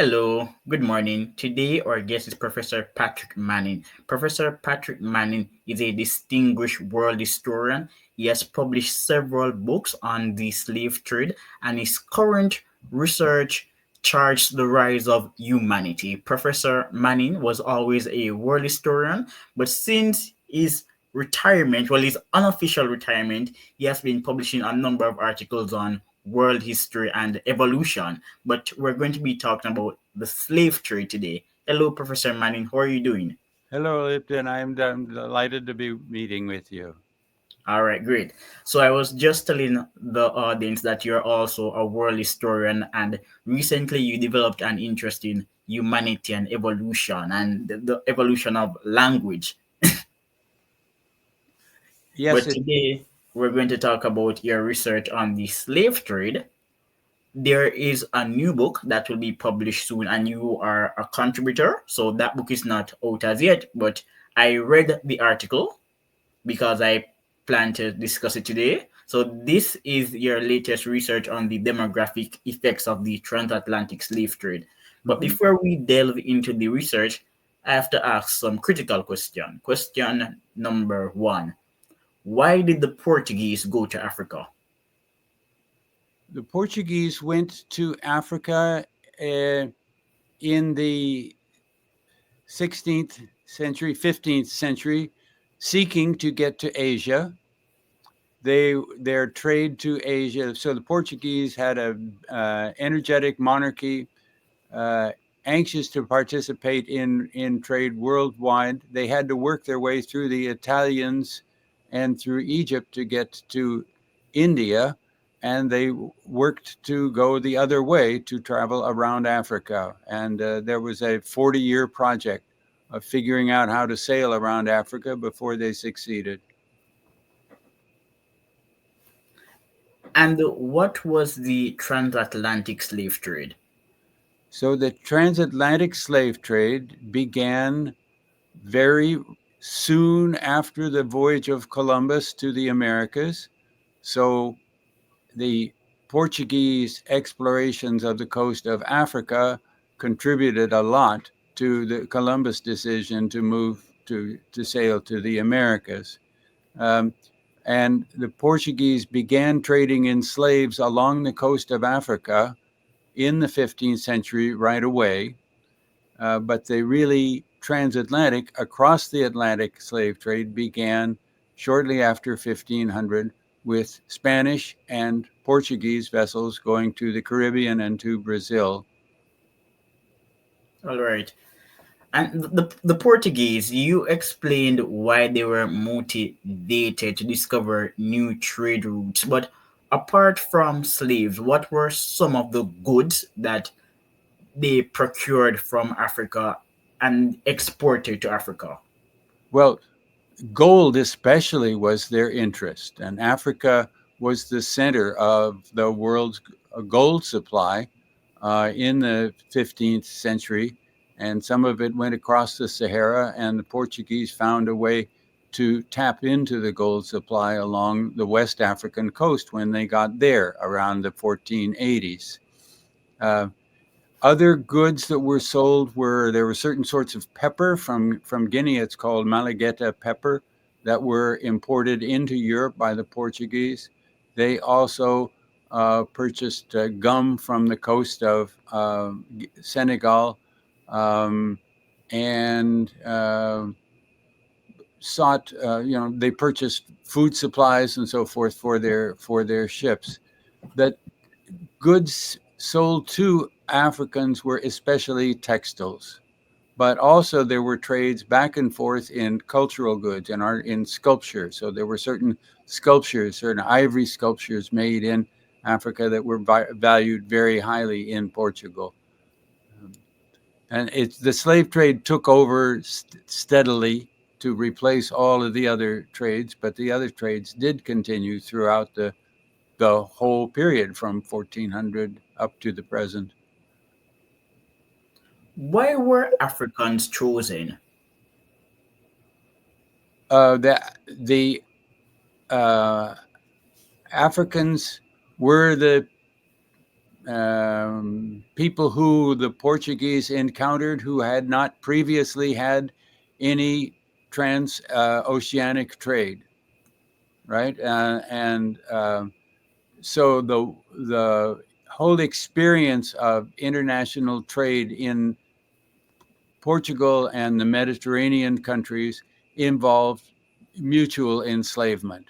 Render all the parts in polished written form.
Hello, good morning. Today, our guest is Professor Patrick Manning. Professor Patrick Manning is a distinguished world historian. He has published several books on the slave trade, and his current research charts the rise of humanity. Professor Manning was always a world historian, but since his retirement, well, his unofficial retirement, he has been publishing a number of articles on world history and evolution, but we're going to be talking about the slave trade today. Hello, Professor Manning. How are you doing? Hello, Lipton. I'm delighted to be meeting with you. All right, great. So I was just telling the audience that you're also a world historian, and recently you developed an interest in humanity and evolution and the evolution of language. Yes, But today we're going to talk about your research on the slave trade. There is a new book that will be published soon, and you are a contributor. So that book is not out as yet, but I read the article because I plan to discuss it today. So this is your latest research on the demographic effects of the transatlantic slave trade. But mhm. before we delve into the research, I have to ask some critical question. Question number one: why did the Portuguese go to Africa? The Portuguese went to Africa in the 16th century, 15th century, seeking to get to Asia. Their trade to Asia. So the Portuguese had a energetic monarchy, uh, anxious to participate in trade worldwide. They had to work their way through the Italians and through Egypt to get to India, and they worked to go the other way to travel around Africa. And there was a 40-year project of figuring out how to sail around Africa before they succeeded. And what was the transatlantic slave trade? So the transatlantic slave trade began very soon after the voyage of Columbus to the Americas. So the Portuguese explorations of the coast of Africa contributed a lot to the Columbus decision to move to sail to the Americas. Um, and the Portuguese began trading in slaves along the coast of Africa in the 15th century right away. But they really transatlantic across the Atlantic slave trade began shortly after 1500 with Spanish and Portuguese vessels going to the Caribbean and to Brazil. All right. And the Portuguese, you explained why they were motivated to discover new trade routes. But apart from slaves, what were some of the goods that they procured from Africa and exported to Africa? Well, gold especially was their interest, and Africa was the center of the world's gold supply in the 15th century, and some of it went across the Sahara, and the Portuguese found a way to tap into the gold supply along the West African coast when they got there around the 1480s. Uh, Other goods that were sold were there were certain sorts of pepper from Guinea. It's called Malagueta pepper that were imported into Europe by the Portuguese. They also purchased gum from the coast of Senegal, um, and sought they purchased food supplies and so forth for their ships. That goods sold to Africans were especially textiles, but also there were trades back and forth in cultural goods and art in sculpture. So there were certain ivory sculptures made in Africa that were valued very highly in Portugal. Um, and it's the slave trade took over steadily to replace all of the other trades, but the other trades did continue throughout the whole period from 1400 up to the present. Why were Africans chosen? The uh, Africans were the people who the Portuguese encountered who had not previously had any transoceanic trade, right? And so the whole experience of international trade in Portugal and the Mediterranean countries involved mutual enslavement,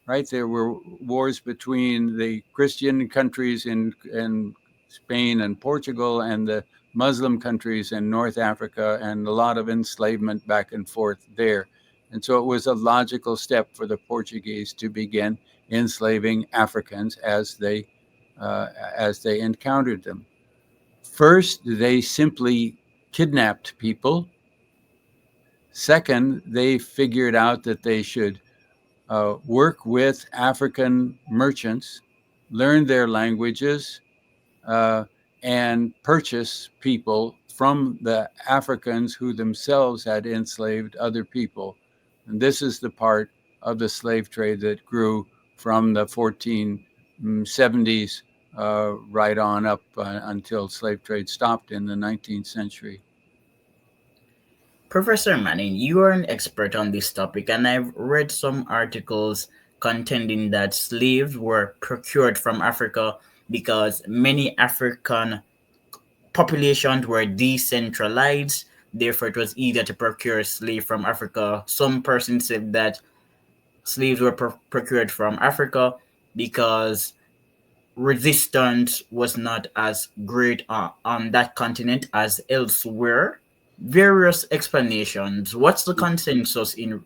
right? There were wars between the Christian countries in Spain and Portugal and the Muslim countries in North Africa, and a lot of enslavement back and forth there. And so it was a logical step for the Portuguese to begin enslaving Africans as they encountered them. First, they simply kidnapped people. Second, they figured out that they should work with African merchants, learn their languages, uh, and purchase people from the Africans who themselves had enslaved other people. And this is the part of the slave trade that grew from the 1470s right on up until slave trade stopped in the 19th century. Professor Manning, you are an expert on this topic, and I've read some articles contending that slaves were procured from Africa because many African populations were decentralized. Therefore, it was easier to procure slaves from Africa. Some persons said that slaves were procured from Africa because resistance was not as great on that continent as elsewhere. Various explanations. What's the consensus in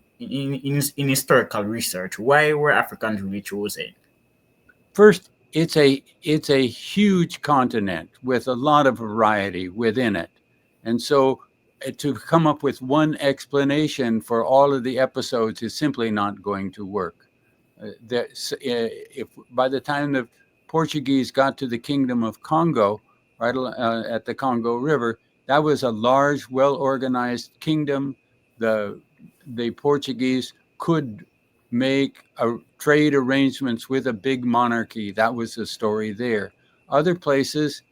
historical research? Why were Africans really chosen? First, it's a huge continent with a lot of variety within it, and so to come up with one explanation for all of the episodes is simply not going to work. If by the time the Portuguese got to the Kingdom of Congo, right at the Congo River, that was a large, well organized kingdom. The the Portuguese could make trade arrangements with a big monarchy. That was the story there. Other places,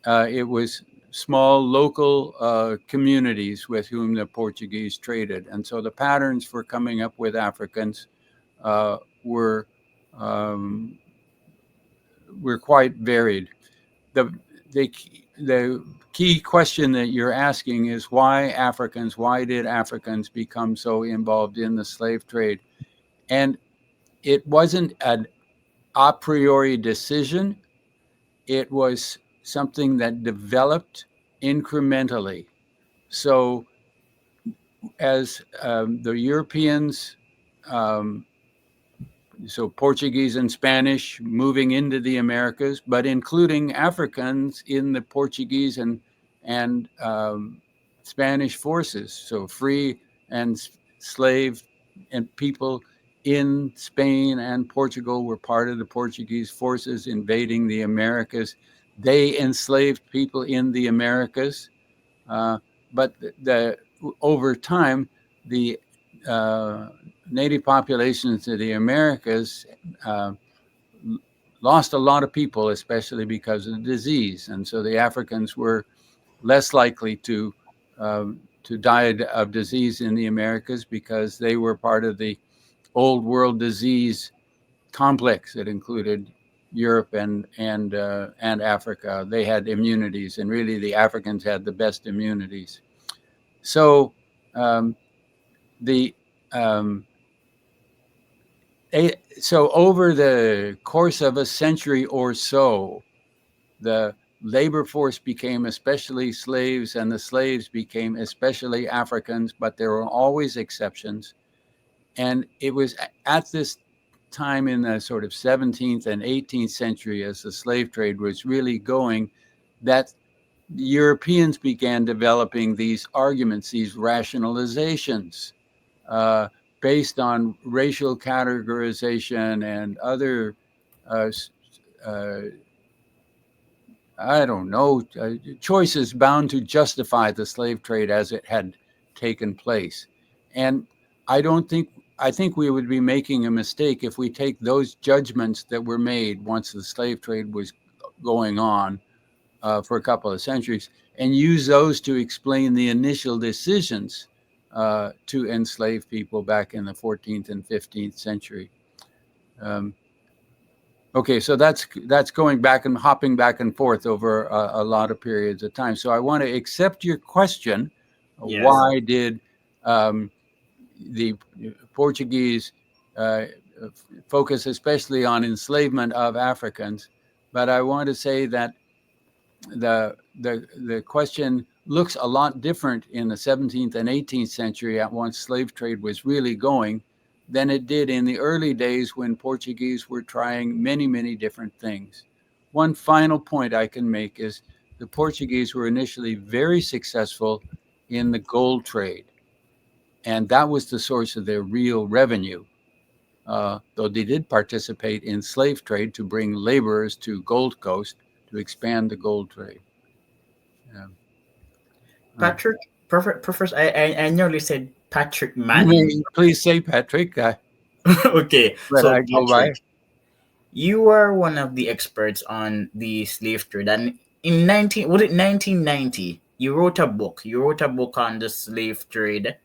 it was small local communities with whom the Portuguese traded, and so the patterns for coming up with Africans uh, were um, were quite varied. The the the key question that you're asking is why Africans? Why did Africans become so involved in the slave trade? And it wasn't an a priori decision. It was something that developed incrementally. So as the Europeans um, so Portuguese and Spanish moving into the Americas, but including Africans in the Portuguese and Spanish forces. So free and slave and people in Spain and Portugal were part of the Portuguese forces invading the Americas. They enslaved people in the Americas, uh, but over time the uh, native populations of the Americas uh, lost a lot of people, especially because of disease, and so the Africans were less likely to die of disease in the Americas because they were part of the old world disease complex that included Europe and Africa. They had immunities, and really the Africans had the best immunities. So um, the um, so over the course of a century or so, the labor force became especially slaves, and the slaves became especially Africans. But there were always exceptions, and it was at this time in the sort of 17th and 18th century, as the slave trade was really going, that Europeans began developing these arguments, these rationalizations uh, based on racial categorization and other, uh, uh, I don't know, choices bound to justify the slave trade as it had taken place. And I don't think, I think we would be making a mistake if we take those judgments that were made once the slave trade was going on for a couple of centuries, and use those to explain the initial decisions to enslave people back in the 14th and 15th century. Um, okay, so that's going back and hopping back and forth over a lot of periods of time. So I want to accept your question: Yes. why did um, the Portuguese uh, focus especially on enslavement of Africans? But I want to say that the question looks a lot different in the 17th and 18th century at once slave trade was really going than it did in the early days when Portuguese were trying many different things. One final point I can make is the Portuguese were initially very successful in the gold trade, and that was the source of their real revenue. Though they did participate in slave trade to bring laborers to Gold Coast to expand the gold trade. Yeah. Uh, Patrick, Professor, I nearly said Patrick you Manning. may please say Patrick, Okay, but so I go Patrick, by. you are one of the experts on the slave trade, and in 1990, you wrote a book. You wrote a book on the slave trade.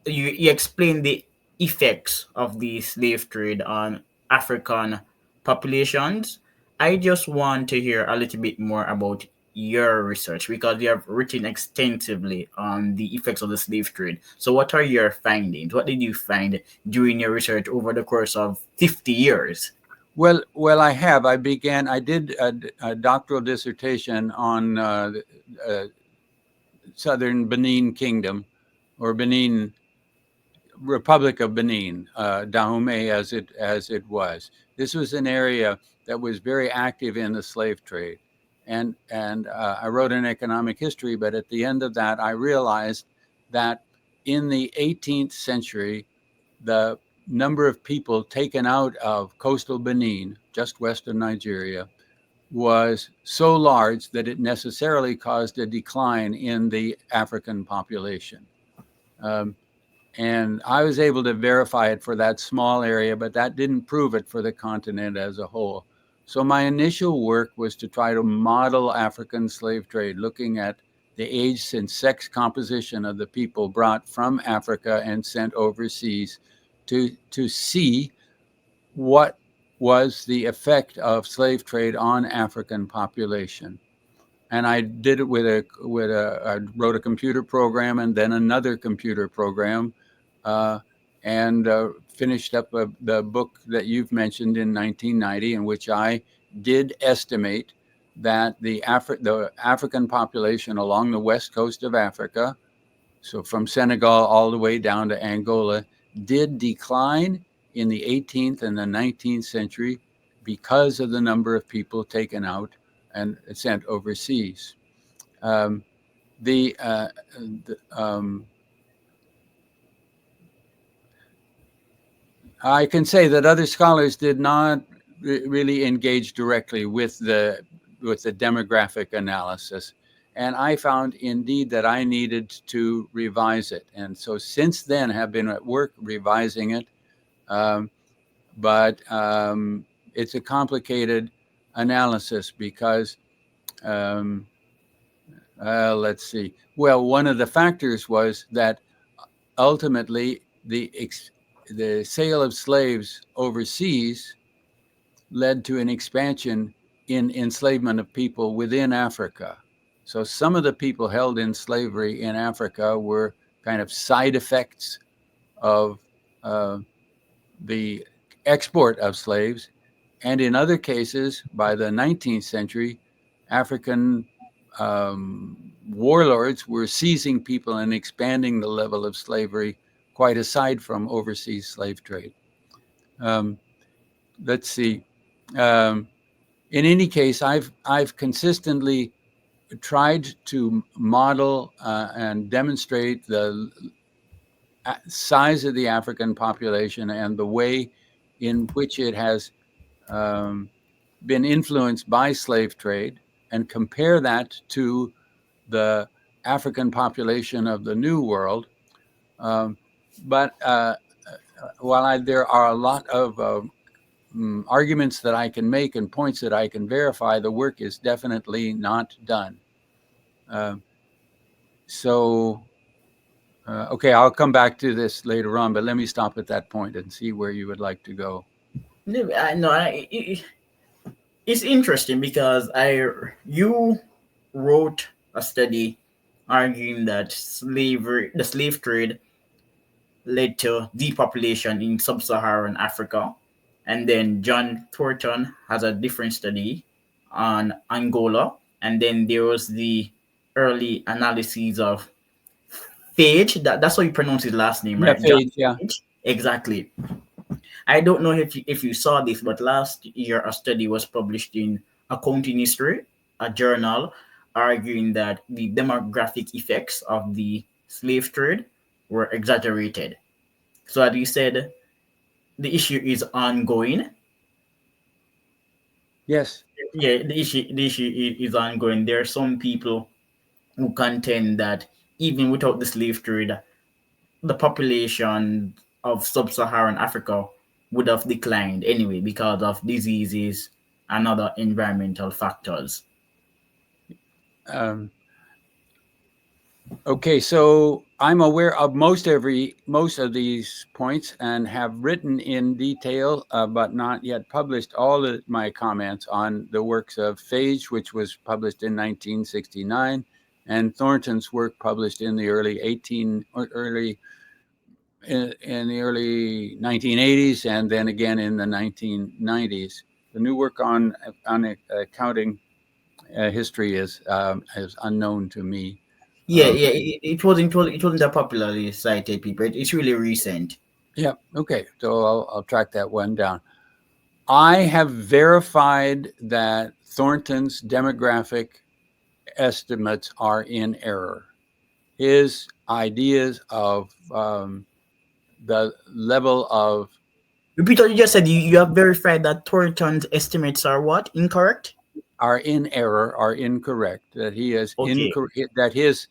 You explain the effects of the slave trade on African populations. I just want to hear a little bit more about your research because you have written extensively on the effects of the slave trade. So, what are your findings? What did you find during your research over the course of 50 years? Well, I have. I did a doctoral dissertation on uh, southern Benin Kingdom, or Benin Republic of Benin, Dahomey as it was. This was an area that was very active in the slave trade, and I wrote an economic history. But at the end of that, I realized that in the 18th century, the number of people taken out of coastal Benin, just west of Nigeria, was so large that it necessarily caused a decline in the African population. Um, and I was able to verify it for that small area, but that didn't prove it for the continent as a whole. So my initial work was to try to model African slave trade, looking at the age and sex composition of the people brought from Africa and sent overseas to see what was the effect of slave trade on African population. And I did it I wrote a computer program and then another computer program, uh, and finished up the book that you've mentioned in 1990, in which I did estimate that the African population along the west coast of Africa, so from Senegal all the way down to Angola, did decline in the 18th and the 19th century because of the number of people taken out and sent overseas. Um, the, uh, the I can say that other scholars did not really engage directly with the demographic analysis, and I found indeed that I needed to revise it, and so since then have been at work revising it. Um, but it's a complicated analysis because um, let's see. Well, one of the factors was that ultimately the sale of slaves overseas led to an expansion in enslavement of people within Africa. So some of the people held in slavery in Africa were kind of side effects of uh, the export of slaves. And in other cases, by the 19th century, African um, warlords were seizing people and expanding the level of slavery quite aside from overseas slave trade. Um, let's see. Um, in any case, I've consistently tried to model and demonstrate the size of the African population and the way in which it has um, been influenced by slave trade, and compare that to the African population of the New World. Um, but while there are a lot of arguments that I can make and points that I can verify, the work is definitely not done. Uh, so, okay, I'll come back to this later on, but let me stop at that point and see where you would like to go. No, it's interesting because you wrote a study arguing that the slave trade led to depopulation in sub-Saharan Africa, and then John Thornton has a different study on Angola, and then there was the early analyses of Phage. That's how you pronounce his last name, Yeah, right? John Phage, yeah. Phage. Exactly. I don't know if you saw this, but last year a study was published in Accounting History, a journal, arguing that the demographic effects of the slave trade were exaggerated. So as you said, the issue is ongoing. Yes. Yeah, the issue is ongoing. There are some people who contend that even without the slave trade, the population of sub-Saharan Africa would have declined anyway because of diseases and other environmental factors. Um, Okay, so I'm aware of most of these points and have written in detail, but not yet published all of my comments on the works of Phage, which was published in 1969, and Thornton's work published in the early 1980s, and then again in the 1990s. The new work on accounting history is unknown to me. Yeah, Uh, yeah, it wasn't that popularly cited, people. It's really recent. Yeah. Okay. So I'll track that one down. I have verified that Thornton's demographic estimates are in error. His ideas of the level of Repeat what you just said. You have verified that Thornton's estimates are what? Incorrect? are in error, are incorrect. That he is Okay. incorrect. That his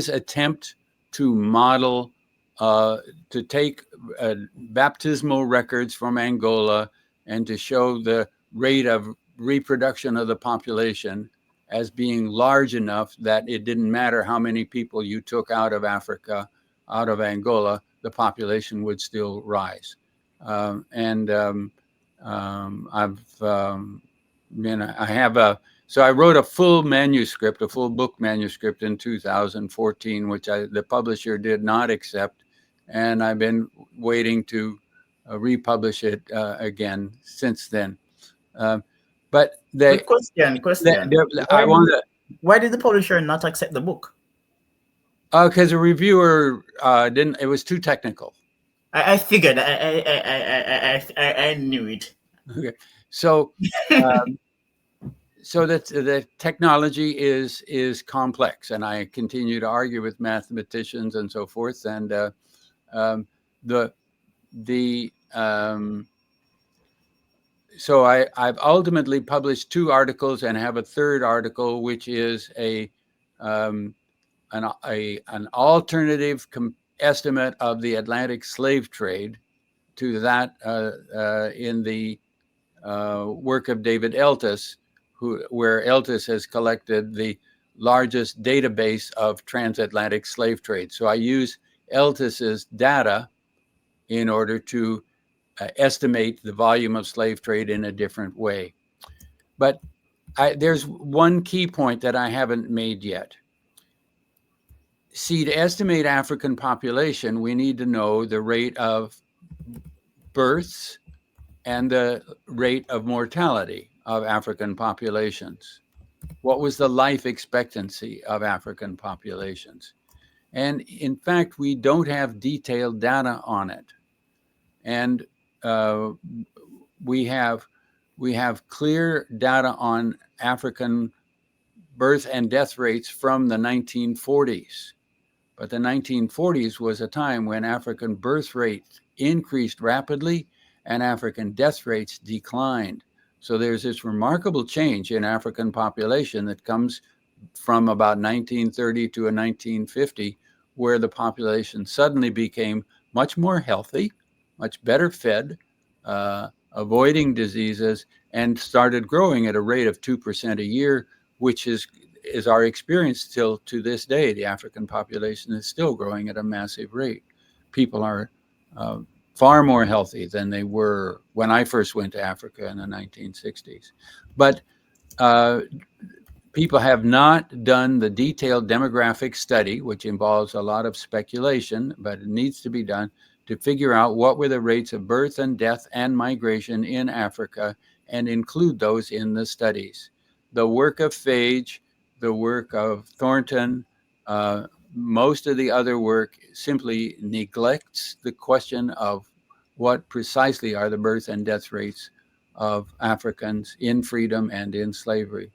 attempt to model to take baptismal records from Angola and to show the rate of reproduction of the population as being large enough that it didn't matter how many people you took out of Africa, out of Angola, the population would still rise. And I've I have a so I wrote a full manuscript, a full book manuscript in 2014, which the publisher did not accept, and I've been waiting to republish it again since then. Um, but But question. I Why did want the, why did the publisher not accept the book? to because a reviewer didn't. It was too technical. I figured. I knew it. Okay, so. Uh, so that the technology is complex, and I continue to argue with mathematicians and so forth. And um, the the so I've ultimately published two articles and have a third article, which is um, an alternative estimate of the Atlantic slave trade to that in the work of David Eltis, where Eltis has collected the largest database of transatlantic slave trade. So I use Eltis's data in order to estimate the volume of slave trade in a different way. But there's one key point that I haven't made yet. See, to estimate African population, we need to know the rate of births and the rate of mortality of African populations. What was the life expectancy of African populations? And in fact, we don't have detailed data on it. And uh, we have clear data on African birth and death rates from the 1940s. But the 1940s was a time when African birth rates increased rapidly and African death rates declined. So there's this remarkable change in African population that comes from about 1930 to 1950, where the population suddenly became much more healthy, much better fed, avoiding diseases, and started growing at a rate of 2% a year, which is our experience still to this day. The African population is still growing at a massive rate. People are uh, far more healthy than they were when I first went to Africa in the 1960s. But uh, people have not done the detailed demographic study, which involves a lot of speculation, but it needs to be done to figure out what were the rates of birth and death and migration in Africa and include those in the studies. The work of Phage, the work of Thornton, uh, most of the other work simply neglects the question of what precisely are the birth and death rates of Africans in freedom and in slavery.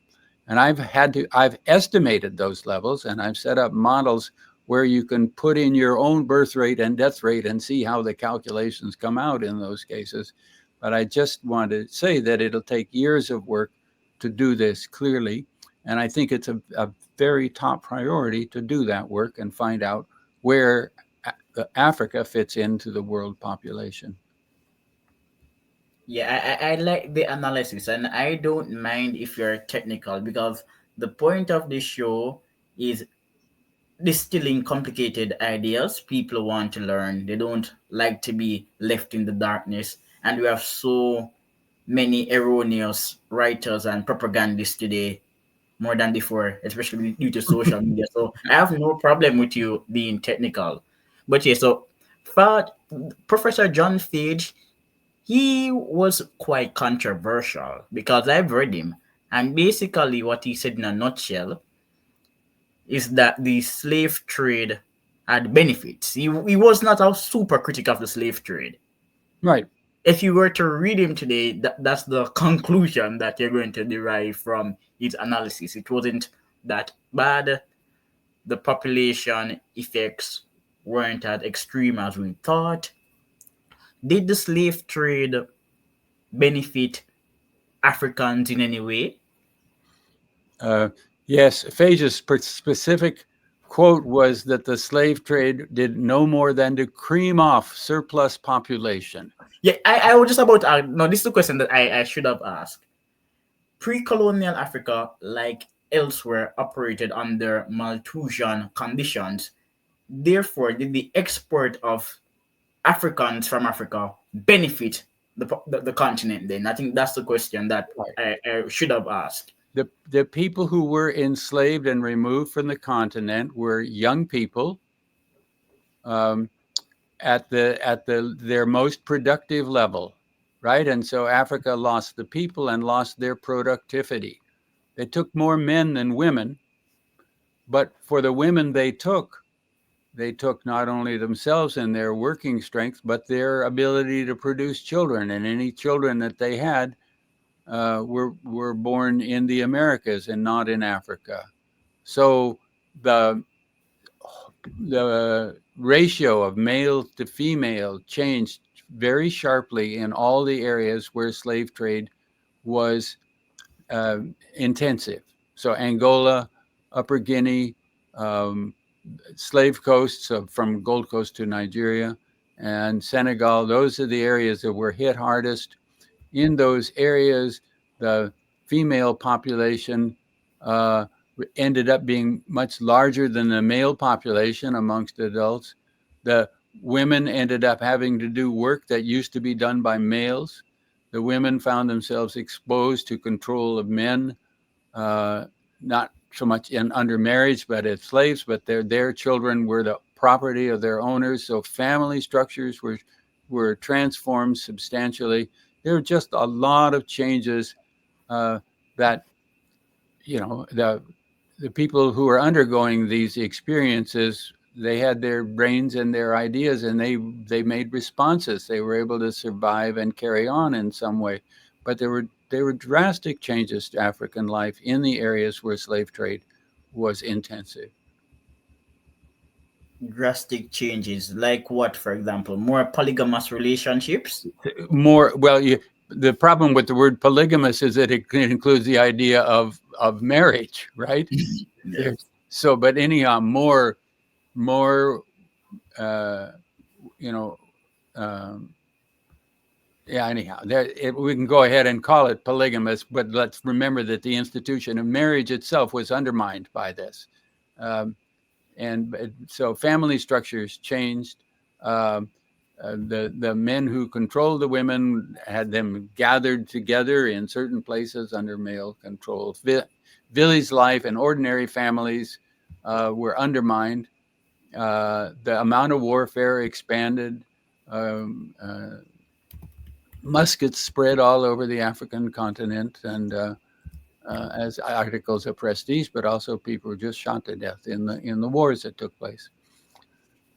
And I've estimated those levels, and I've set up models where you can put in your own birth rate and death rate and see how the calculations come out in those cases. But I just want to say that it'll take years of work to do this clearly. And I think it's a very top priority to do that work and find out where Africa fits into the world population. Yeah, I like the analysis, and I don't mind if you're technical, because the point of this show is distilling complicated ideas. People want to learn, they don't like to be left in the darkness. And we have so many erroneous writers and propagandists today, more than before, especially due to social media. So I have no problem with you being technical. But yeah, so for Professor John Fage, he was quite controversial because I've read him. And basically, what he said in a nutshell is that the slave trade had benefits. He was not a super critic of the slave trade. Right. If you were to read him today, that's the conclusion that you're going to derive from his analysis. It wasn't that bad. The population effects weren't as extreme as we thought. Did the slave trade benefit Africans in any way? Uh, yes, Phage's specific quote was that the slave trade did no more than to cream off surplus population. Yeah, I was just about to ask. No, this is the question that I should have asked. Pre colonial Africa, like elsewhere, operated under Malthusian conditions. Therefore, did the export of Africans from Africa benefit the continent then? I think that's the question that Right. I should have asked. The people who were enslaved and removed from the continent were young people um, at their most productive level, right? And so Africa lost the people and lost their productivity. They took more men than women, but for the women they took not only themselves and their working strength, but their ability to produce children. And any children that they had were born in the Americas and not in Africa. So the the ratio of male to female changed very sharply in all the areas where slave trade was uh, intensive. So Angola, Upper Guinea, um, slave coasts from Gold Coast to Nigeria, and Senegal. Those are the areas that were hit hardest. In those areas, the female population uh, ended up being much larger than the male population amongst adults. The women ended up having to do work that used to be done by males. The women found themselves exposed to control of men, uh, not so much in under marriage, but as slaves. But their children were the property of their owners. So family structures were transformed substantially. There were just a lot of changes uh, that the people who are undergoing these experiences, they had their brains and their ideas, and they made responses. They were able to survive and carry on in some way, but there were drastic changes to African life in the areas where slave trade was intensive. Drastic changes, like what, for example? More polygamous relationships? More well, the problem with the word polygamous is that it includes the idea of marriage, right? Yeah. There's so, but anyhow, more uh, you know, um, Yeah, anyhow, we can go ahead and call it polygamous, but let's remember that the institution of marriage itself was undermined by this. Um, and so family structures changed. Um, the men who controlled the women had them gathered together in certain places under male control. Village life and ordinary families were undermined. The amount of warfare expanded. Um, uh, Muskets spread all over the African continent, and as articles of prestige, but also people were just shot to death in the wars that took place.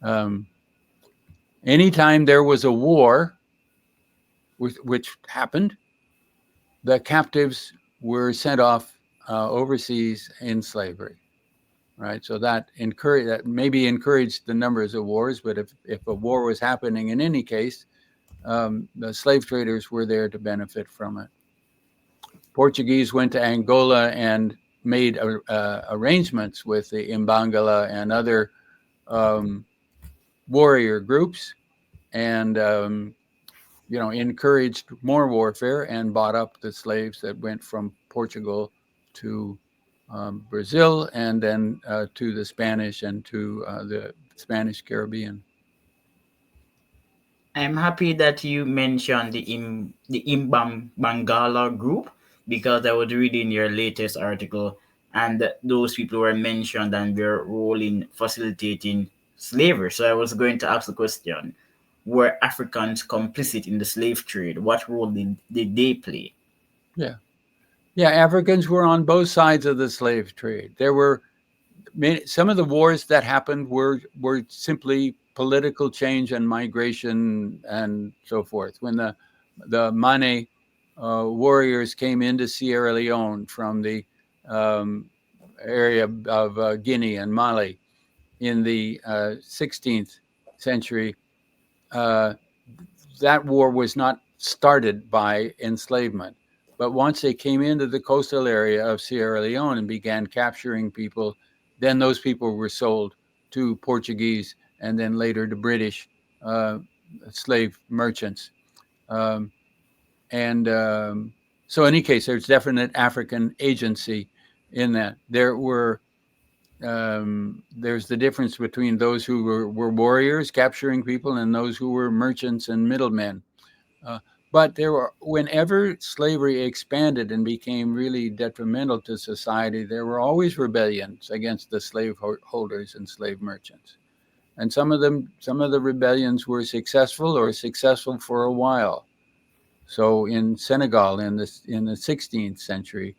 Um, Anytime there was a war, which happened, the captives were sent off overseas in slavery. Right, so that maybe encouraged the numbers of wars, but if a war was happening in any case, the slave traders were there to benefit from it. Portuguese went to Angola and made arrangements with the Imbangala and other um, warrior groups, and encouraged more warfare and bought up the slaves that went from Portugal to Brazil, and then to the Spanish and to the Spanish Caribbean. I'm happy that you mentioned the Imbam Bangala group because I was reading your latest article and those people were mentioned and their role in facilitating slavery. So I was going to ask the question: were Africans complicit in the slave trade? What role did they play? Yeah, yeah. Africans were on both sides of the slave trade. There were some of the wars that happened were simply political change and migration and so forth. When the Mane warriors came into Sierra Leone from the um, area of Guinea and Mali in the 16th century, uh, that war was not started by enslavement. But once they came into the coastal area of Sierra Leone and began capturing people, then those people were sold to Portuguese and then later to British uh, slave merchants. Um, and so, in any case, there's definite African agency in that. There's the difference between those who were warriors capturing people and those who were merchants and middlemen. Uh, but whenever slavery expanded and became really detrimental to society, there were always rebellions against the slave holders and slave merchants. And some of the rebellions were successful or successful for a while. So in Senegal in the 16th century,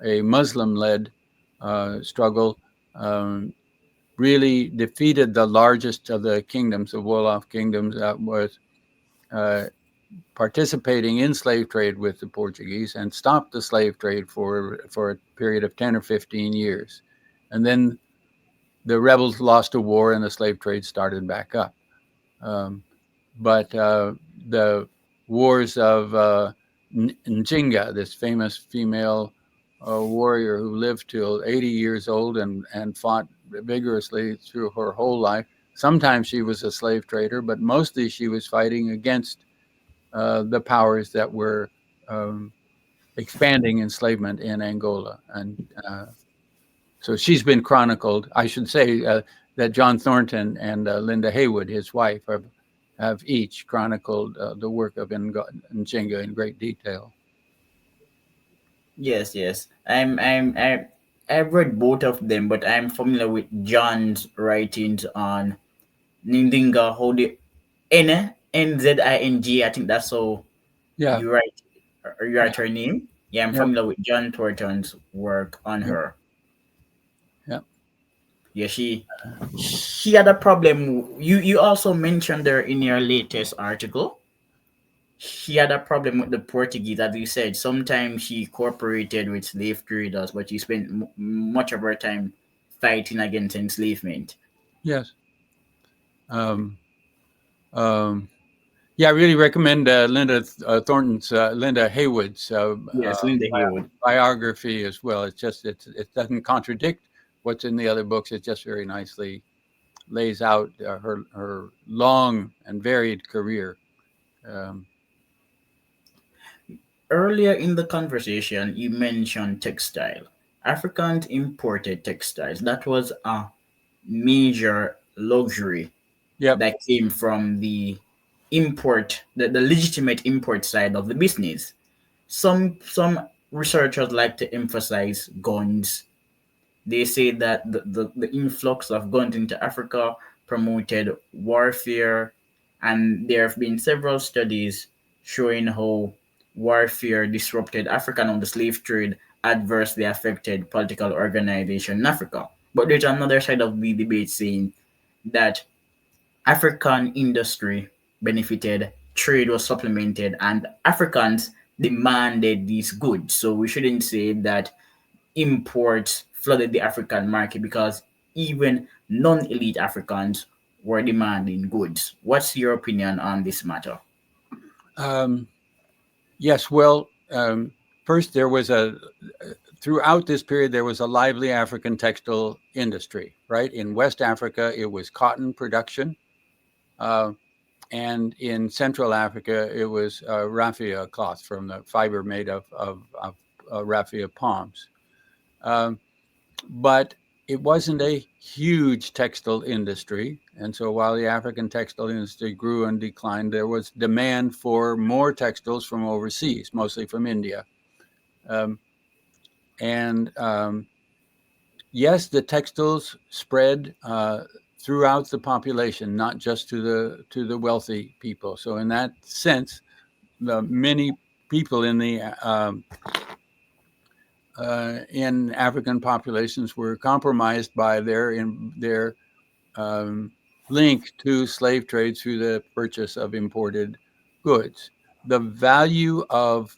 a Muslim-led struggle um, really defeated the largest of the kingdoms, the Wolof kingdoms, that was uh, participating in slave trade with the Portuguese, and stopped the slave trade for a period of 10 or 15 years. And then the rebels lost a war and the slave trade started back up. Um, but the wars of Njinga, this famous female warrior who lived till 80 years old and fought vigorously through her whole life. Sometimes she was a slave trader, but mostly she was fighting against the powers that were um, expanding enslavement in Angola. And so she's been chronicled. I should say that John Thornton and Linda Haywood, his wife, have each chronicled the work of Njinga in great detail. Yes, yes. I've read both of them, but I'm familiar with John's writings on Nindinga Hodi Nzing. I think that's how Yeah, you write you yeah, write her name. Yeah, I'm yep, familiar with John Thornton's work on yep, her. yep. Yeah, she had a problem. You also mentioned her in your latest article. She had a problem with the Portuguese, as you said. Sometimes she cooperated with slave traders, but she spent much of her time fighting against enslavement. Yes. Um, um, yeah, I really recommend Linda Haywood's Yes, Linda Haywood. biography as well. It doesn't contradict what's in the other books. It just very nicely lays out her long and varied career. Um, Earlier in the conversation, you mentioned textile. Africans imported textiles. That was a major luxury Yep. that came from the legitimate import side of the business. Some researchers like to emphasize guns. They say that the influx of guns into Africa promoted warfare, and there have been several studies showing how warfare disrupted African on the slave trade, adversely affected political organization in Africa. But there's another side of the debate saying that African industry benefited, trade was supplemented, and Africans demanded these goods. So we shouldn't say that imports flooded the African market because even non elite Africans were demanding goods. What's your opinion on this matter? Um, yes. Well, first there was throughout this period there was a lively African textile industry. Right in West Africa, it was cotton production. Uh, and in Central Africa, it was raffia cloth from the fiber made of raffia palms. Um, but it wasn't a huge textile industry. And so while the African textile industry grew and declined, there was demand for more textiles from overseas, mostly from India. Um, and yes, the textiles spread throughout the population, not just to the wealthy people. So in that sense, the many people in African populations were compromised by their um, link to slave trade through the purchase of imported goods. The value of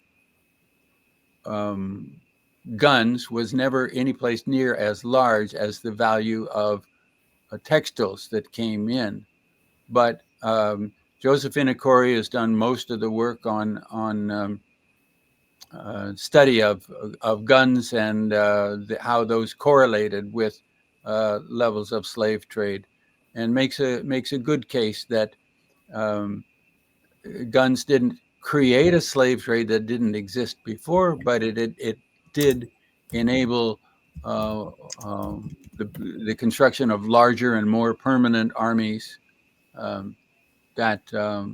um, guns was never any place near as large as the value of textiles that came in. But Josephine Corey has done most of the work on study of guns and how those correlated with levels of slave trade, and makes a good case that um, guns didn't create a slave trade that didn't exist before, but it did enable uh, um, the construction of larger and more permanent armies um, that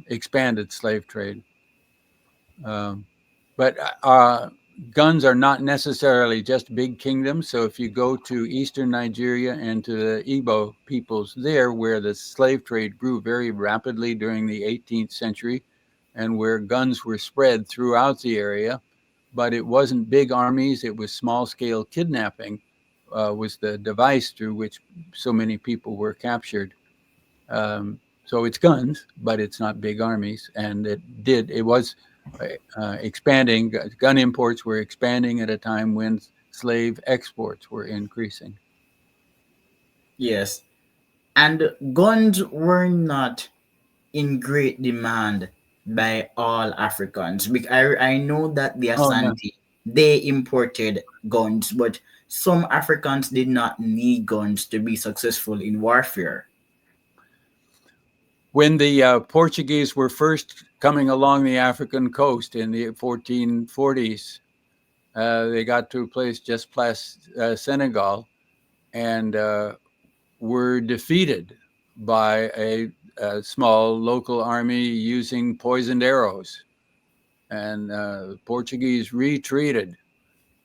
expanded slave trade. Um, but guns are not necessarily just big kingdoms. So if you go to eastern Nigeria and to the Igbo peoples there, where the slave trade grew very rapidly during the 18th century, and where guns were spread throughout the area, but it wasn't big armies, it was small scale kidnapping, was the device through which so many people were captured. So it's guns, but it's not big armies. And it was expanding. Gun imports were expanding at a time when slave exports were increasing. Yes. And guns were not in great demand by all Africans. I know that the Oh, no. Asante, they imported guns, but some Africans did not need guns to be successful in warfare. When the Portuguese were first coming along the African coast in the 1440s, they got to a place just past Senegal and were defeated by a small local army using poisoned arrows. And the Portuguese retreated.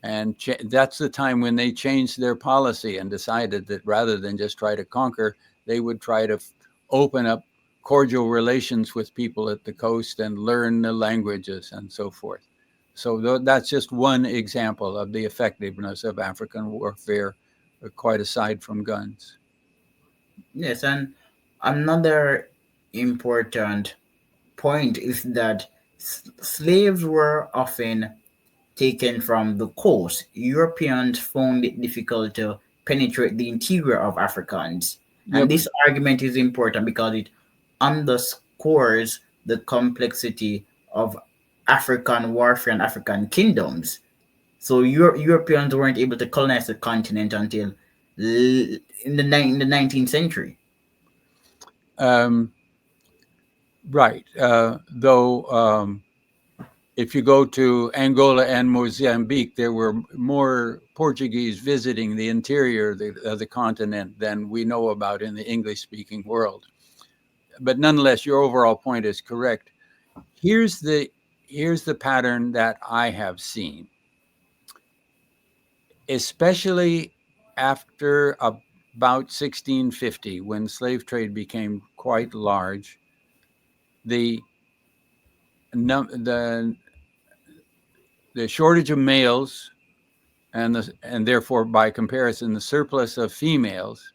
And that's the time when they changed their policy and decided that rather than just try to conquer, they would try to open up cordial relations with people at the coast and learn the languages and so forth. So that's just one example of the effectiveness of African warfare, quite aside from guns. Yes, and another important point is that slaves were often taken from the coast. Europeans found it difficult to penetrate the interior of Africans. And Yep. this argument is important because it underscores the complexity of African warfare and African kingdoms. So Europeans weren't able to colonize the continent until in the 19th century. Um, right. Though if you go to Angola and Mozambique, there were more Portuguese visiting the interior of the continent than we know about in the English speaking world. But nonetheless, your overall point is correct. Here's the here's the pattern that I have seen, especially after about 1650, when slave trade became quite large. The the the shortage of males and therefore by comparison the surplus of females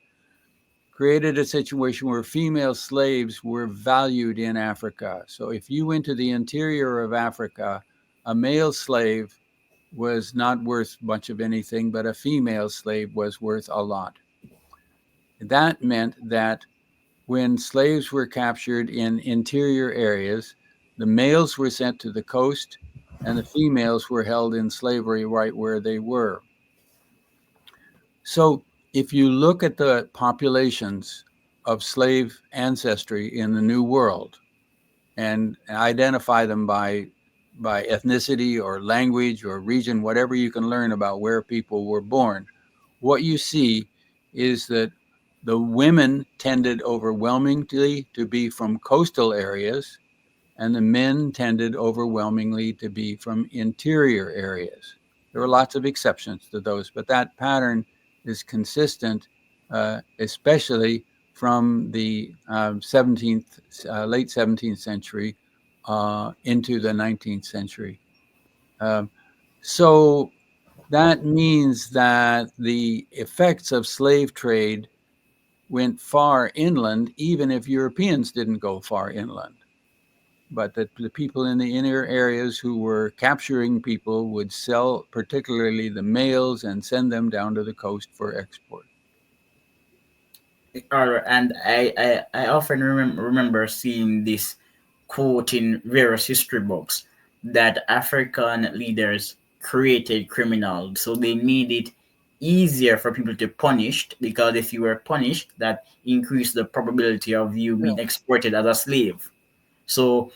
created a situation where female slaves were valued in Africa. So if you went to the interior of Africa, a male slave was not worth much of anything, but a female slave was worth a lot. That meant that when slaves were captured in interior areas, the males were sent to the coast and the females were held in slavery right where they were. So if you look at the populations of slave ancestry in the New World and identify them by ethnicity or language or region, whatever you can learn about where people were born, what you see is that the women tended overwhelmingly to be from coastal areas, and the men tended overwhelmingly to be from interior areas. There were lots of exceptions to those, but that pattern is consistent, especially from the 17th, late 17th century into the 19th century. Um, so that means that the effects of slave trade went far inland, even if Europeans didn't go far inland. But that the people in the inner areas who were capturing people would sell, particularly the males, and send them down to the coast for export. And I often remember seeing this quote in various history books that African leaders created criminals, so they made it easier for people to punish, because if you were punished, that increased the probability of you Yeah. being exported as a slave. So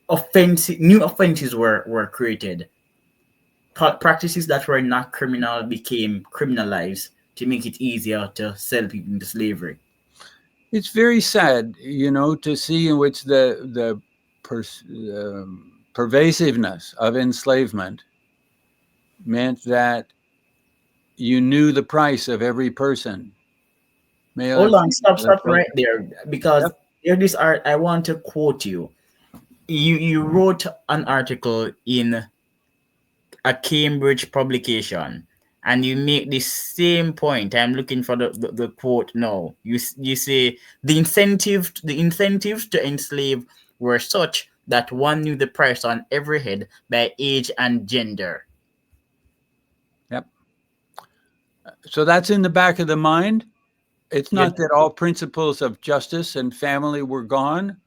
new offenses were created. Practices that were not criminal became criminalized to make it easier to sell people into slavery. It's very sad, to see in which the pers- pervasiveness of enslavement meant that you knew the price of every person, male and Hold on, stop, female and stop children. right there, because Yep. here this art. I want to quote you. You wrote an article in a Cambridge publication, and you make the same point. I'm looking for the quote now. You say the incentives to enslave were such that one knew the price on every head by age and gender. Yep. So that's in the back of the mind. It's Yeah, not that all principles of justice and family were gone,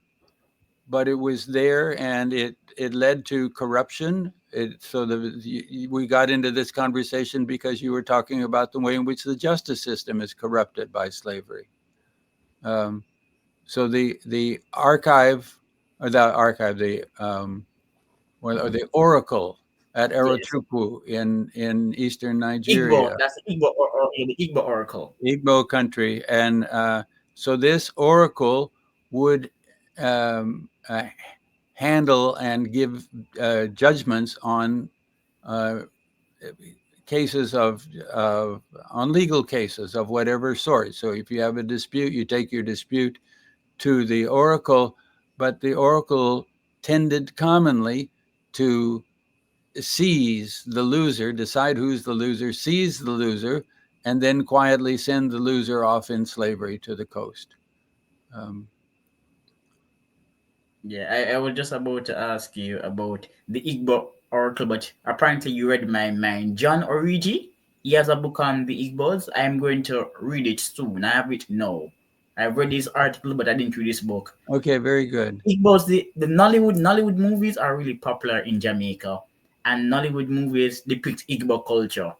but it was there, and it led to corruption. We got into this conversation because you were talking about the way in which the justice system is corrupted by slavery. Um, so the archive, or the archive, or the oracle at yes. Erotupu in eastern Igbo. Nigeria, That's the Igbo or the Igbo oracle. Igbo country, and so this oracle would um, handle and give judgments uh, cases on legal cases of whatever sort. So if you have a dispute, you take your dispute to the oracle, but the oracle tended commonly to seize the loser, decide who's the loser, seize the loser, and then quietly send the loser off in slavery to the coast. Um, Yeah, I was just about to ask you about the Igbo oracle, but apparently you read my mind. John Origi, he has a book on the Igbos. I'm going to read it soon. I have it now. I've read this article, but I didn't read this book. okay, very good. Igbos, the Nollywood movies are really popular in Jamaica, and Nollywood movies depict Igbo culture.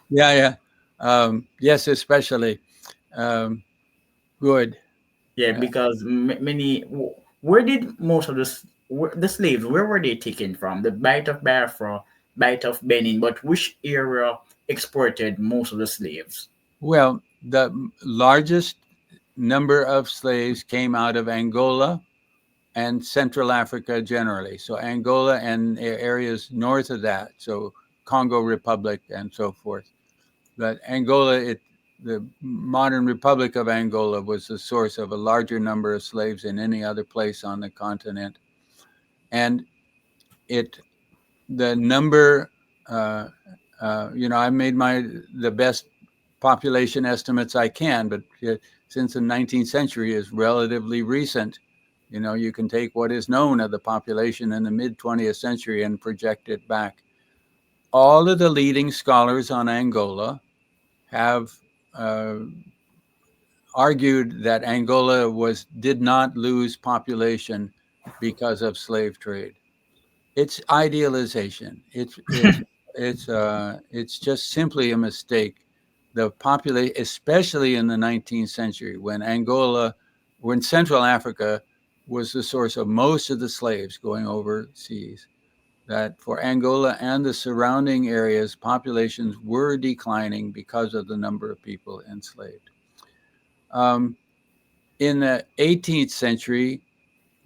Yeah, yeah. Yes, especially. Good. Yeah, Uh, because many. Where did most of this? the slaves, where were they taken from? The Bight of Biafra, Bight of Benin, but which area exported most of the slaves? Well, the largest number of slaves came out of Angola and Central Africa generally. So Angola and areas north of that, so Congo Republic and so forth. But Angola, the modern Republic of Angola was the source of a larger number of slaves than any other place on the continent, and it the number. Uh, I made the best population estimates I can, but since the 19th century is relatively recent, you can take what is known of the population in the mid 20th century and project it back. All of the leading scholars on Angola have uh, argued that Angola did not lose population because of slave trade. It's idealization. It's just simply a mistake. The population, especially in the 19th century, when Central Africa was the source of most of the slaves going overseas, that for Angola and the surrounding areas, populations were declining because of the number of people enslaved. Um, in the 18th century,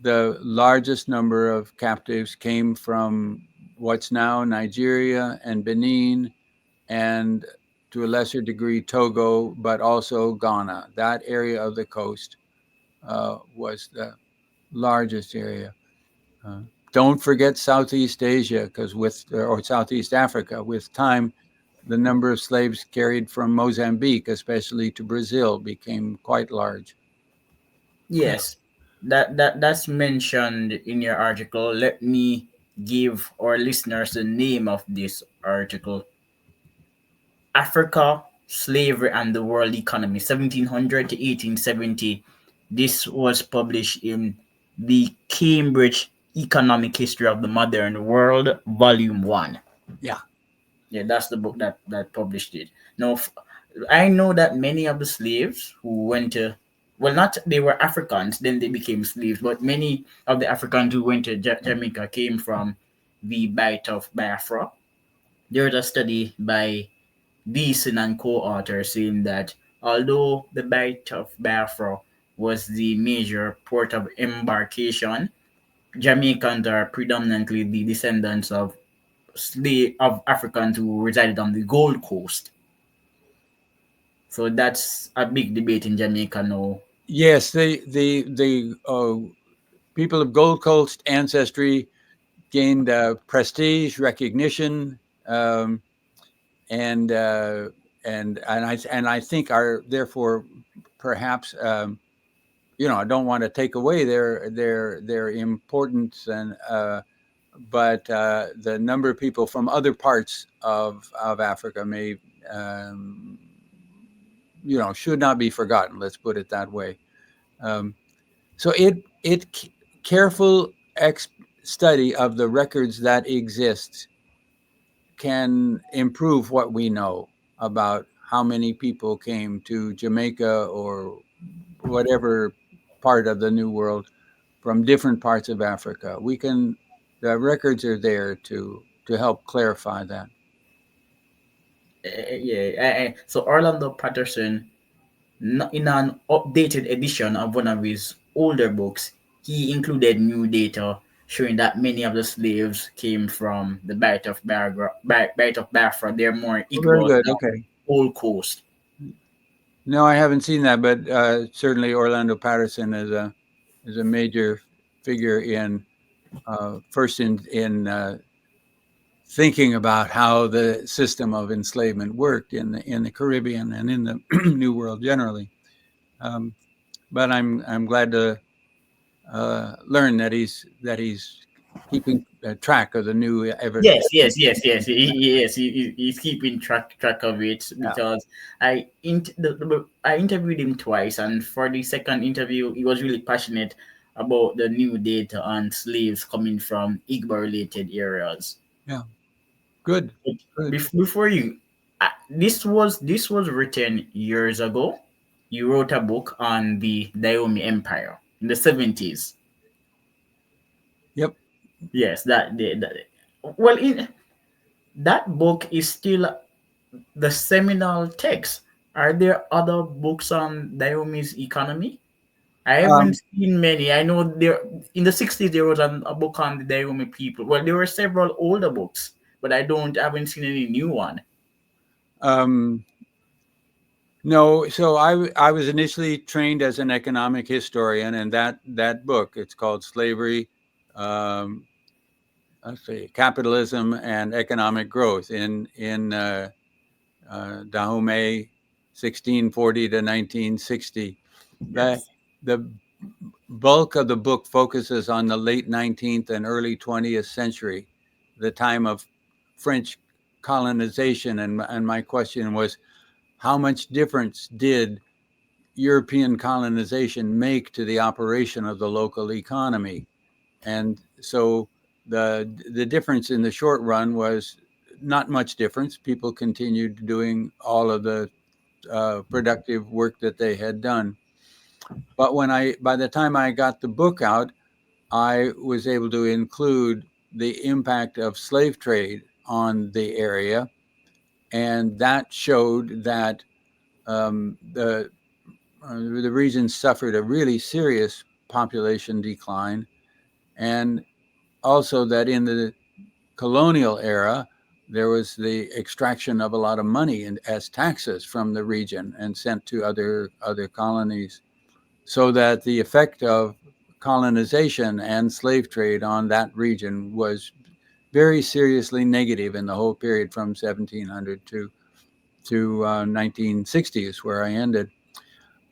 the largest number of captives came from what's now Nigeria and Benin, and to a lesser degree Togo, but also Ghana. That area of the coast was the largest area. Uh, don't forget Southeast Asia, or Southeast Africa. With time, the number of slaves carried from Mozambique, especially to Brazil, became quite large. Yeah. Yes, that's mentioned in your article. Let me give our listeners the name of this article: Africa, Slavery and the World Economy, 1700 to 1870. This was published in the Cambridge Economic History of the Modern World, Volume 1. Yeah. Yeah, that's the book that published it. Now, I know that many of the slaves who went to, well, not they were Africans, then they became slaves, but many of the Africans who went to Jamaica came from the Bight of Biafra. There was a study by Beeson and co-authors saying that although the Bight of Biafra was the major port of embarkation, Jamaicans are predominantly the descendants of Africans who resided on the Gold Coast. So that's a big debate in Jamaica now. Yes, the people of Gold Coast ancestry gained prestige, recognition, um, and uh, and I think are therefore perhaps I don't want to take away their importance, and but the number of people from other parts of Africa may um, should not be forgotten. Let's put it that way. Um, so it careful study of the records that exist can improve what we know about how many people came to Jamaica or whatever part of the New World from different parts of Africa. The records are there to help clarify that. Yeah. So Orlando Patterson, in an updated edition of one of his older books, he included new data showing that many of the slaves came from the Bight of Biafra. They're more Oh, very equal to good. the Okay. Gold Coast. No, I haven't seen that, but certainly Orlando Patterson is a major figure in first in thinking about how the system of enslavement worked in the Caribbean and in the New World generally. Um, but I'm glad to learn that he's keeping track of the new Yes, evidence. yes, yes, yes, yes. He's keeping track of it Yeah, because I interviewed him twice, and for the second interview, he was really passionate about the new data on slaves coming from Igbo related areas. yeah, good, But good. before you, this was written years ago. You wrote a book on the Dahomey Empire in the 70s. Yep. Yes, well, in that book is still the seminal text. Are there other books on Diome's economy? I haven't Um, seen many. I know there in the 60s there was a book on the Dahomey people. Well, there were several older books, but haven't seen any new one. um, no, so I was initially trained as an economic historian, and that book, it's called Slavery, um, let's see, Capitalism and Economic Growth in Dahomey, 1640 to 1960. The Yes. the bulk of the book focuses on the late 19th and early 20th century, the time of French colonization, and my question was, how much difference did European colonization make to the operation of the local economy? And so the difference in the short run was not much difference. People continued doing all of the productive work that they had done. But by the time I got the book out, I was able to include the impact of slave trade on the area, and that showed that the region suffered a really serious population decline, and also that in the colonial era, there was the extraction of a lot of money as taxes from the region and sent to other colonies, so that the effect of colonization and slave trade on that region was very seriously negative in the whole period from 1700 to 1960 is where I ended.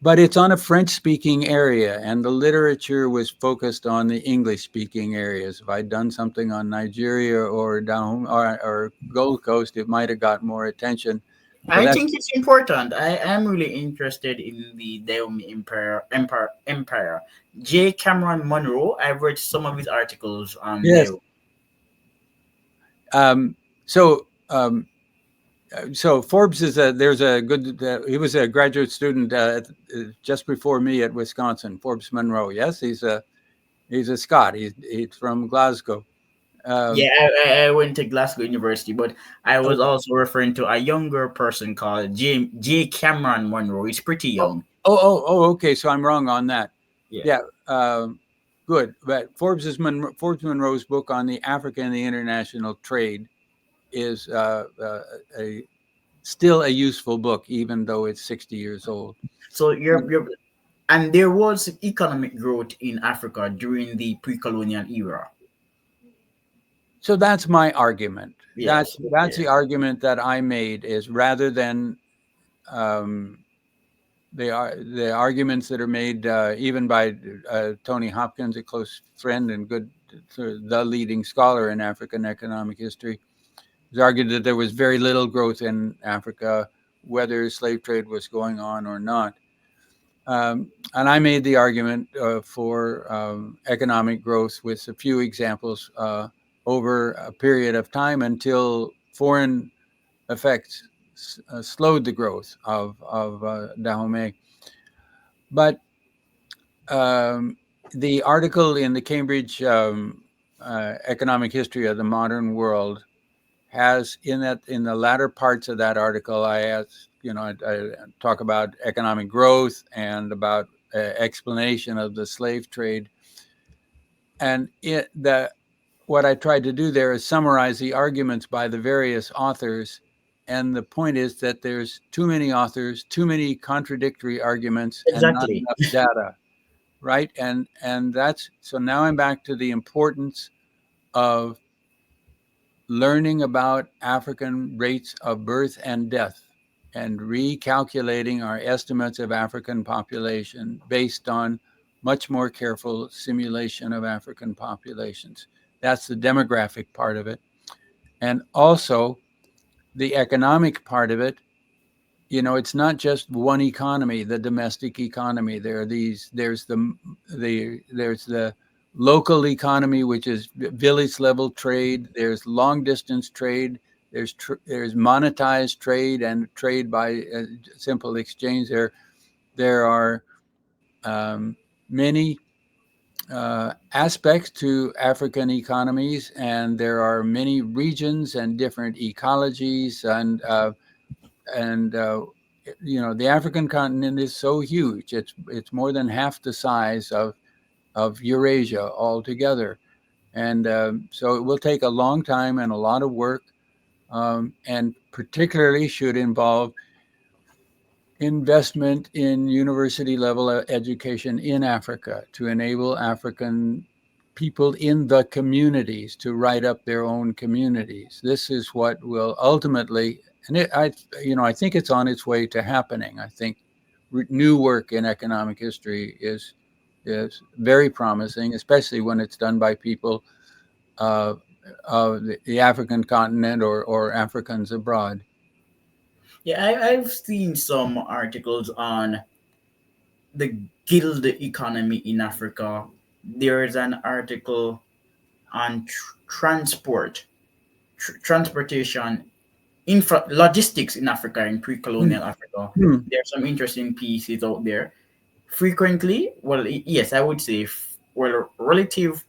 But it's on a French speaking area, and the literature was focused on the English speaking areas. If I'd done something on Nigeria or down or Gold Coast, it might have got more attention. So I that's, think it's important. I am really interested in the Dahomey Empire. J. Cameron Monroe. I've read some of his articles on yes. Dahomey. Um, so, um, so Forbes is there's a good, he was a graduate student just before me at Wisconsin, Forbes Monroe. Yes, he's a Scot. He's from Glasgow. Yeah, Um, I went to Glasgow University, but I was okay. also referring to a younger person called J. Cameron Monroe. He's pretty Oh, young. okay. So I'm wrong on that. Yeah. Yeah, good. But Forbes Monroe's book on the Africa and the international trade is a still a useful book, even though it's 60 years old. So and there was economic growth in Africa during the pre-colonial era. So that's my argument. Yes. That's Okay. the argument that I made, is rather than um, the arguments that are made even by Tony Hopkins, a close friend and good, the leading scholar in African economic history. It was argued that there was very little growth in Africa, whether slave trade was going on or not. And I made the argument for economic growth with a few examples over a period of time until foreign effects slowed the growth of Dahomey. But um, the article in the Cambridge Economic History of the Modern World has in the latter parts of that article, I ask, I talk about economic growth and about explanation of the slave trade, and what I tried to do there is summarize the arguments by the various authors. And the point is that there's too many authors, too many contradictory arguments, and not Exactly. enough data, right? And that's so now I'm back to the importance of learning about African rates of birth and death and recalculating our estimates of African population based on much more careful simulation of African populations. That's the demographic part of it. And also the economic part of it, it's not just one economy, the domestic economy. There's the local economy, which is village level trade. There's long distance trade. There's monetized trade and trade by simple exchange. There are um, many aspects to African economies, and there are many regions and different ecologies, and the African continent is so huge. It's more than half the size of Eurasia altogether, and so it will take a long time and a lot of work, and particularly should involve investment in university level education in Africa to enable African people in the communities to write up their own communities. This is what will ultimately, and I think it's on its way to happening. I think new work in economic history is very promising, especially when it's done by people uh, of the African continent or Africans abroad. Yeah, I've seen some articles on the guild economy in Africa. There is an article on transportation, logistics in Africa, in pre-colonial Africa. Hmm. There are some interesting pieces out there. Frequently, well, yes, I would say, well, relative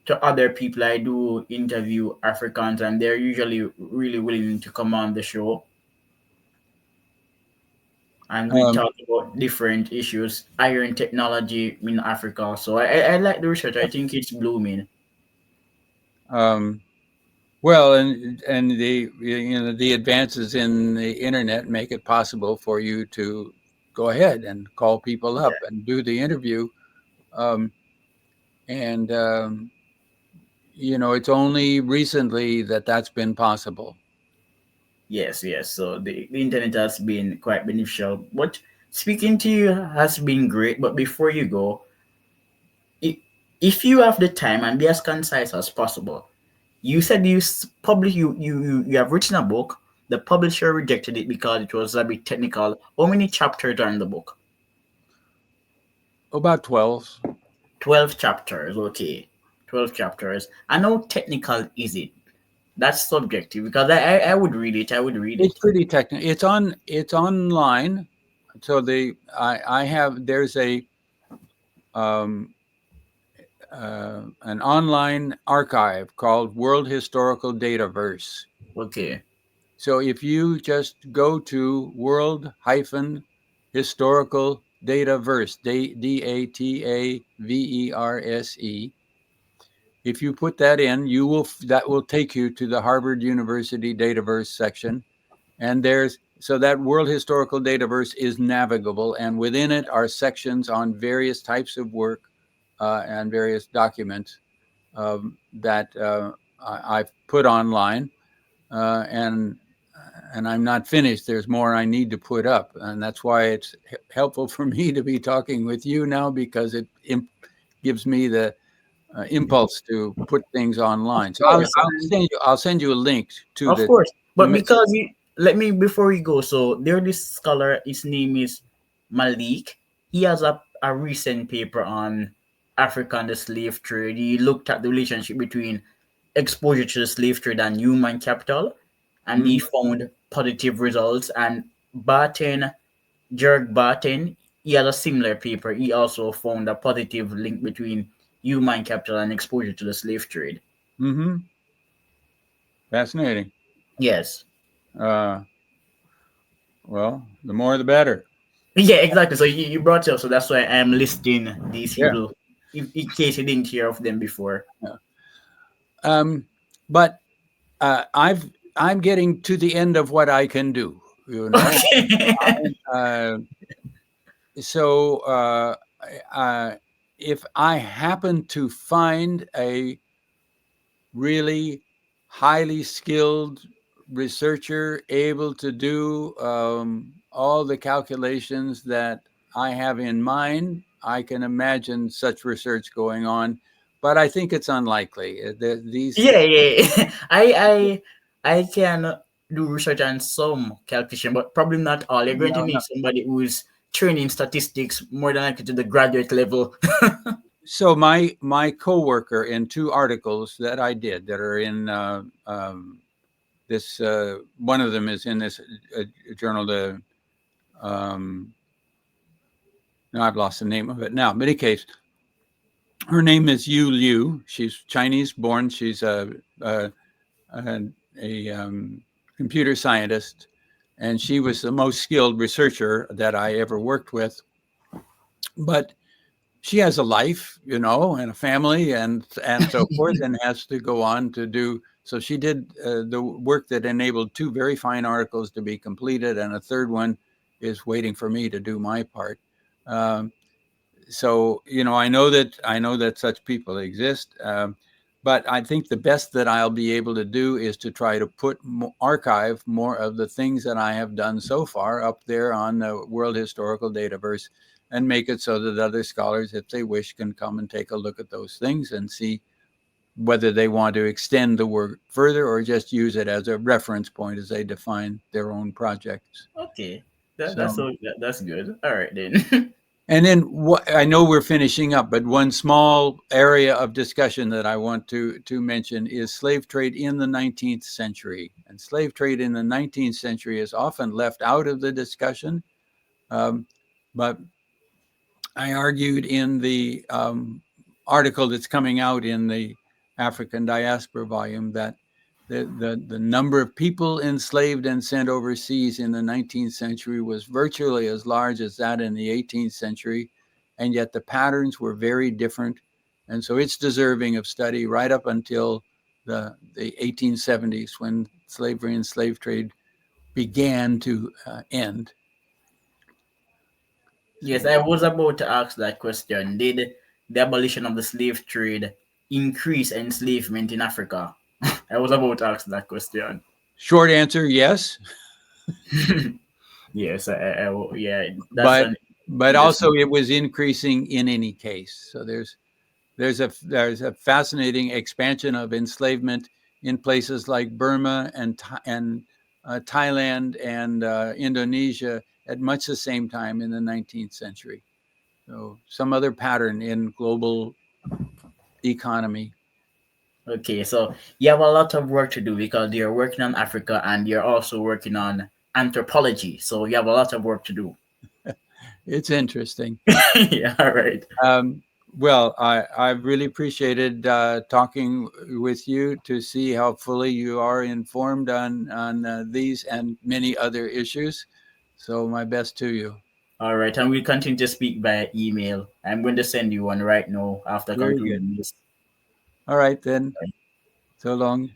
to other people, I do interview Africans, and they're usually really willing to come on the show, and we Um, talk about different issues, iron technology in Africa. So I like the research. I think it's blooming. um, Well, and the advances in the internet make it possible for you to go ahead and call people up Yeah. and do the interview. Um, and it's only recently that that's been possible. Yes, yes. So the internet has been quite beneficial. But speaking to you has been great. But before you go, i- if you have the time and be as concise as possible, you said publish you have written a book. The publisher rejected it because it was a bit technical. How many chapters are in the book? About 12. 12 chapters. Okay, 12 chapters. And how technical is it? That's subjective because I would read it. I would read It's it. pretty technical. It's online. So I have there's a um, an online archive called World Historical Dataverse. Okay. So if you just go to world hyphen historical dataverse, DATAVERSE, if you put that in, that will take you to the Harvard University Dataverse section. And so that World Historical Dataverse is navigable, and within it are sections on various types of work and various documents that I've put online, and I'm not finished. There's more I need to put up, and that's why it's helpful for me to be talking with you now, because it gives me the impulse to put things Of online. So course. I'll send you a link to Of the course, but the. because let me before we go. So there, this scholar. His name is Malik. He has a recent paper on Africa and the slave trade. He looked at the relationship between exposure to the slave trade and human capital, and he Mhm, found positive results. And Barton, he has a similar paper. He also found a positive link between human capital and exposure to the slave trade. mhm. Fascinating. Yes. Uh, well, the more the better. Yeah, exactly. So you brought it up, so that's why I'm listing these Yeah. people in case you didn't hear of them before. Yeah. But I'm getting to the end of what I can do. You know, Okay. uh, so uh, if I happen to find a really highly skilled researcher able to do all the calculations that I have in mind, I can imagine such research going on, but I think it's unlikely. These Yeah, yeah, yeah. I can do research on some calculation, but probably not all. You're going to no, no. need somebody who's trained in statistics more than likely to the graduate level. So my coworker in two articles that I did that are in this one of them is in this journal. The um, now I've lost the name of it now. In any case, Her name is Yu Liu. She's Chinese born. She's a, a, a computer scientist, and she was the most skilled researcher that I ever worked with. But she has a life, and a family, and so forth, and has to go on to do. So she did the work that enabled two very fine articles to be completed, and a third one is waiting for me to do my part. Um, so I know that such people exist, but I think the best that I'll be able to do is to try to archive more of the things that I have done so far up there on the World Historical Dataverse, and make it so that other scholars, if they wish, can come and take a look at those things and see whether they want to extend the work further or just use it as a reference point as they define their own projects. Okay, So that's good. All right then. And then I know we're finishing up, but one small area of discussion that I want to mention is slave trade in the 19th century. And slave trade in the 19th century is often left out of the discussion, um, but I argued in the article that's coming out in the African Diaspora volume that the number of people enslaved and sent overseas in the 19th century was virtually as large as that in the 18th century, and yet the patterns were very different. And so it's deserving of study right up until the 1870s, when slavery and slave trade began to end. Yes, So I was about to ask that question. Did the abolition of the slave trade increase enslavement in Africa? I was about to ask that question. short answer, yes. Yes, yeah, that's but an but interesting. also it was increasing in any case. So there's a fascinating expansion of enslavement in places like Burma and Thailand and Indonesia at much the same time in the 19th century. So some other pattern in global economy. Okay, so you have a lot of work to do because you're working on Africa and you're also working on anthropology. So you have a lot of work to do. It's interesting. Yeah, all right. Um, well, I've really appreciated talking with you to see how fully you are informed on these and many other issues. So my best to you. All right, and we'll continue to speak by email. I'm going to send you one right now after Very good. concluding this. All right then. So long.